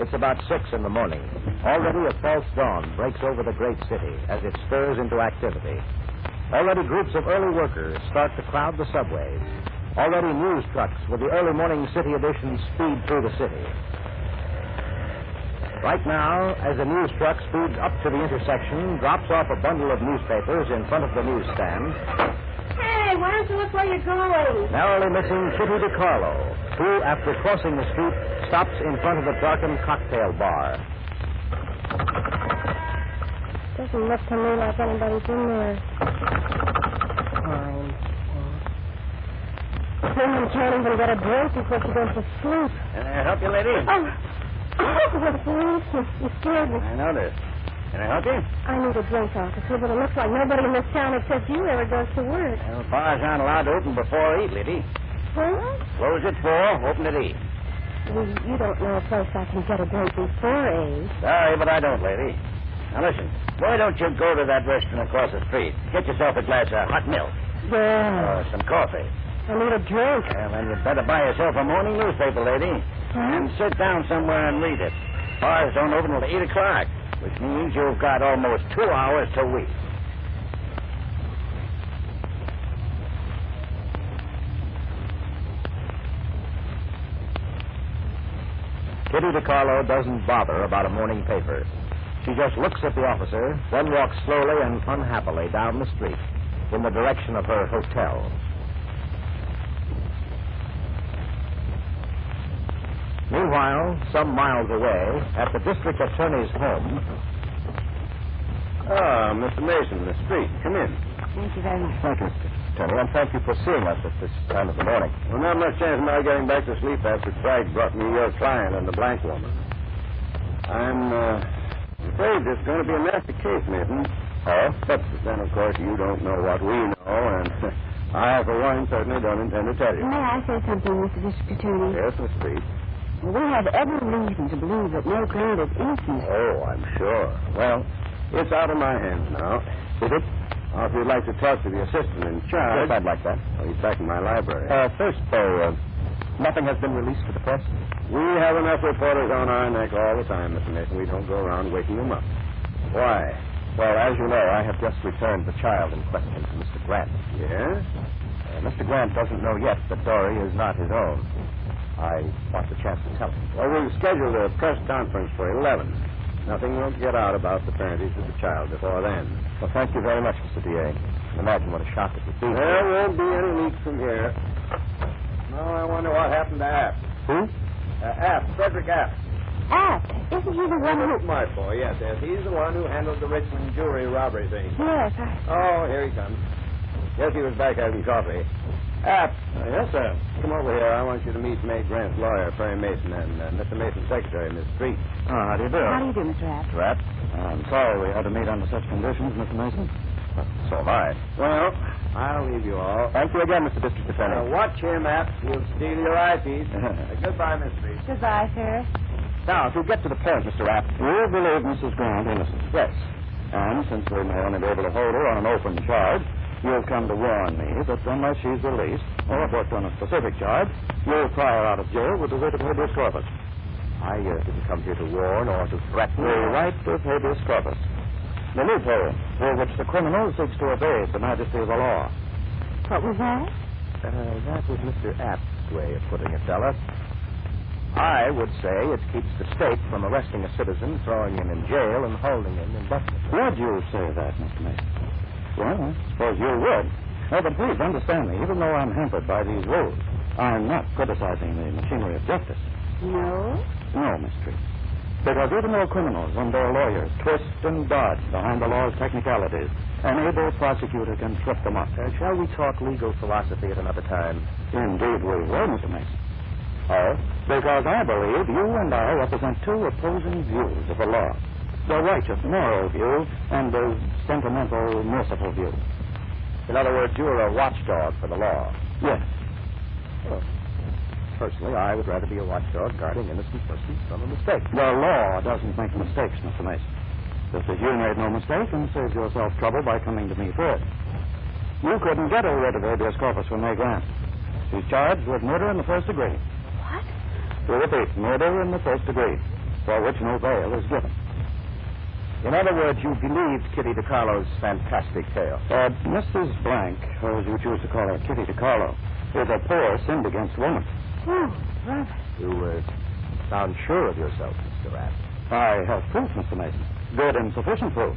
It's about 6 in the morning. Already a false dawn breaks over the great city as it stirs into activity. Already groups of early workers start to crowd the subways. Already news trucks with the early morning city edition speed through the city. Right now, as the news truck speeds up to the intersection, drops off a bundle of newspapers in front of the newsstand. Hey, why don't you look where you're going? Narrowly missing Kitty DiCarlo, who, after crossing the street, stops in front of the darkened cocktail bar. Doesn't look to me like anybody's in there. Fine. Women can't even get a drink before she goes to sleep. Can I help you, lady? You scared me. I noticed. Can I help you? I need a drink, officer, but it looks like nobody in this town except you ever goes to work. Well, bars aren't allowed to open before 8, lady. Huh? Close at 4, open at 8. You don't know a place I can get a drink before 8. Sorry, but I don't, lady. Now, listen. Why don't you go to that restaurant across the street? Get yourself a glass of hot milk. Yeah. Or some coffee. I need a drink. Well, then you'd better buy yourself a morning newspaper, lady. Huh? And sit down somewhere and read it. Bars don't open until 8 o'clock, which means you've got almost 2 hours to wait. Kitty DiCarlo doesn't bother about a morning paper. She just looks at the officer, then walks slowly and unhappily down the street in the direction of her hotel. Meanwhile, some miles away, at the district attorney's home... Ah, Mr. Mason, the street. Come in. Thank you very much. Thank you, Mr. Attorney, and thank you for seeing us at this time of the morning. Well, not much chance of my getting back to sleep after Bragg brought me your client and the blank woman. I'm afraid this is going to be a nasty case, Mason. Oh? But then, of course, you don't know what we know, and I, for one, certainly don't intend to tell you. May I say something, Mr. District Attorney? Yes, Miss Street. We have every reason to believe that no Grant is innocent. Oh, I'm sure. Well, it's out of my hands now. Is it? If you'd like to talk to the assistant in charge... Yes, I'd like that. Well, he's back in my library. First, though, nothing has been released to the press? We have enough reporters on our neck all the time, Mr. Mason. We don't go around waking them up. Why? Well, as you know, I have just returned the child in question to Mr. Grant. Yes? Mr. Grant doesn't know yet that Dory is not his own. I want the chance to tell him. Well, we've scheduled a press conference for 11. Nothing will get out about the parentage of the child before then. Well, thank you very much, Mr. D.A. Imagine what a shock it would be. There won't be any leaks from here. Now, I wonder what happened to App. Who? App, Frederick App. App, isn't he the one who... My boy, yes. He's the one who handled the Richmond jewelry robbery thing. Yes, Oh, here he comes. Yes, he was back having coffee. App. Yes, sir. Come over here. I want you to meet May Grant's lawyer, Perry Mason, and Mr. Mason's secretary, Miss Street. Oh, how do you do? How do you do, Mr. App? Mr. App, I'm sorry we had to meet under such conditions, Mr. Mason. So am I. Well, I'll leave you all. Thank you again, Mr. District Attorney. Watch him, App. He'll steal your eyepiece. Goodbye, Miss Street. Goodbye, sir. Now, to get to the point, Mr. App, you believe Mrs. Grant innocent? Yes. And since we may only be able to hold her on an open charge, you've come to warn me that unless she's released, or booked on a specific charge, you'll pry her out of jail with the writ of habeas corpus. I didn't come here to warn or to threaten. The right of habeas corpus. The loophole through which the criminal seeks to evade the majesty of the law. What was that? That was Mr. App's way of putting it, Della. I would say it keeps the state from arresting a citizen, throwing him in jail, and holding him indefinitely. Would you say that, Mr. Mason? Well, I suppose you would. No, but please understand me. Even though I'm hampered by these rules, I'm not criticizing the machinery of justice. No? No, Miss Street. Because even though criminals and their lawyers twist and dodge behind the law's technicalities, an able prosecutor can trip them up. Shall we talk legal philosophy at another time? Indeed we will, Mr. Mason. Oh? Because I believe you and I represent two opposing views of the law. The righteous, moral view and the sentimental, merciful view. In other words, you are a watchdog for the law. Yes. Well, personally, I would rather be a watchdog guarding innocent persons from a mistake. The law doesn't make mistakes, Mr. Mason. Just as you made no mistake and saved yourself trouble by coming to me first. You couldn't get a writ of habeas corpus from May Grant. She's charged with murder in the first degree. What? To repeat, murder in the first degree. for which no bail is given. In other words, you believed Kitty DiCarlo's fantastic tale. Mrs. Blank, or as you choose to call her, Kitty DiCarlo, is a poor, sinned-against woman. Oh, right. You sound sure of yourself, Mr. Rapp. I have proof, Mr. Mason. Good and sufficient proof.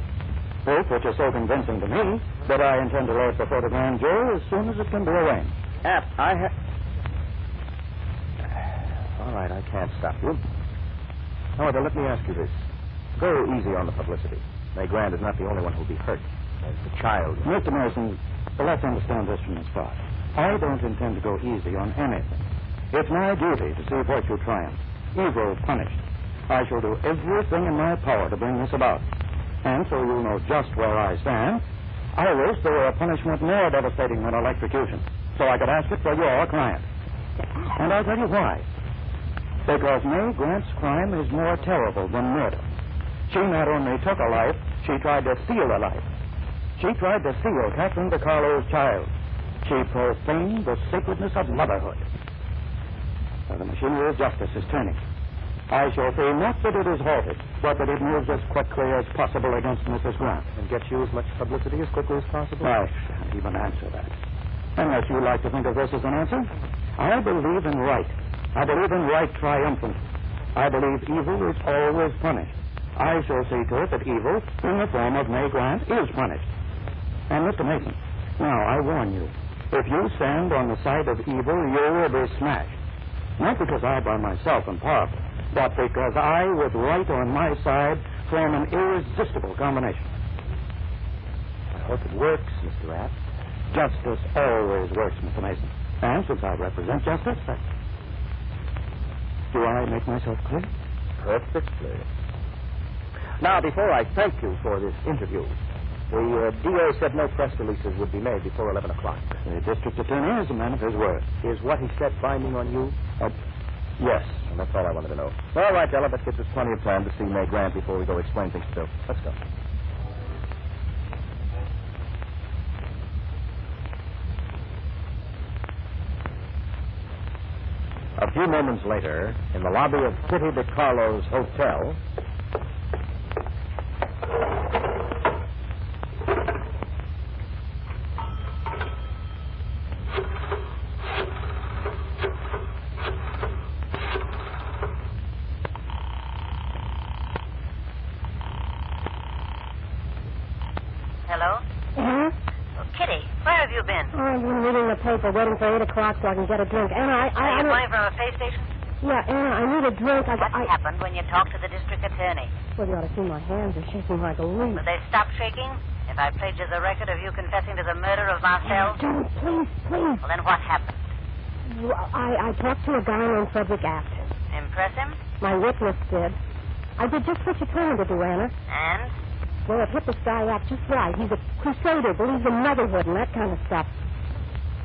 Proof which is so convincing to me that I intend to lay it before the grand jury as soon as it can be arranged. App, All right, I can't stop you. However, let me ask you this. Go easy on the publicity. May Grant is not the only one who'll be hurt. There's the child. Mr. Mason, let's understand this from the start. I don't intend to go easy on anything. It's my duty to see virtue triumph, evil punished. I shall do everything in my power to bring this about. And so you'll know just where I stand. I wish there were a punishment more devastating than electrocution, so I could ask it for your client. And I'll tell you why. Because May Grant's crime is more terrible than murder. She not only took a life, she tried to steal a life. She tried to steal Catherine DiCarlo's child. She profaned the sacredness of motherhood. Now, the machinery of justice is turning. I shall say not that it is halted, but that it moves as quickly as possible against Mrs. Grant. And get you as much publicity as quickly as possible? I shan't even answer that. Unless you like to think of this as an answer. I believe in right. I believe in right triumphant. I believe evil is always punished. I shall see to it that evil, in the form of May Grant, is punished. And, Mr. Mason, now, I warn you, if you stand on the side of evil, you will be smashed. Not because I by myself am powerful, but because I, with right on my side, form an irresistible combination. I hope it works, Mr. Rapp. Justice always works, Mr. Mason. And since I represent justice, do I make myself clear? Perfectly. Now, before I thank you for this interview, the DA said no press releases would be made before 11 o'clock. The district attorney is a man of his word. Is what he said binding on you? Yes. And that's all I wanted to know. All right, Ella, that gives us plenty of time to see May Grant before we go explain things to Bill. Let's go. A few moments later, in the lobby of Kitty DiCarlo's hotel... Hello? Uh-huh. Oh, Kitty, where have you been? Oh, I've been reading the paper, waiting for 8 o'clock so I can get a drink. Anna, Are you going from a pay station? Yeah, Anna, I need a drink. What happened when you talked to the district attorney? Well, you ought to see my hands are shaking like a leaf. Will they stop shaking if I played you the record of you confessing to the murder of Marcel? Don't, please. Well, then what happened? I talked to a guy named Frederick Apt. Impress him? My witness did. I did just what you told me to do, Anna. And? Well, it hit this guy up just right. He's a crusader, believes in motherhood and that kind of stuff.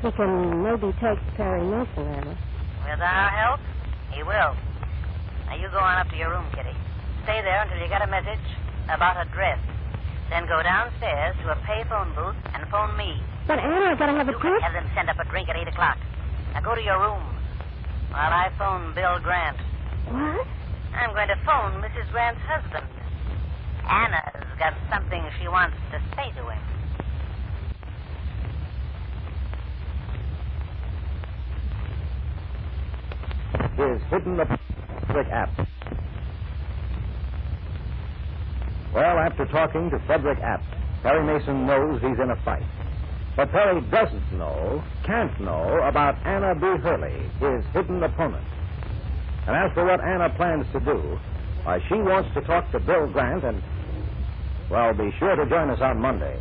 He can maybe take Perry Mason, Anna. With our help, he will. Now, you go on up to your room, Kitty. Stay there until you get a message about a dress. Then go downstairs to a payphone booth and phone me. But, Anna, I gotta have a You drink. can have them send up a drink at 8 o'clock. Now, go to your room while I phone Bill Grant. What? I'm going to phone Mrs. Grant's husband. Anna's got something she wants to say to him. Is hidden the Frederick Apt. Well, after talking to Frederick Apt, Perry Mason knows he's in a fight. But Perry can't know about Anna B. Hurley, his hidden opponent. And as for what Anna plans to do, why, she wants to talk to Bill Grant and, well, be sure to join us on Monday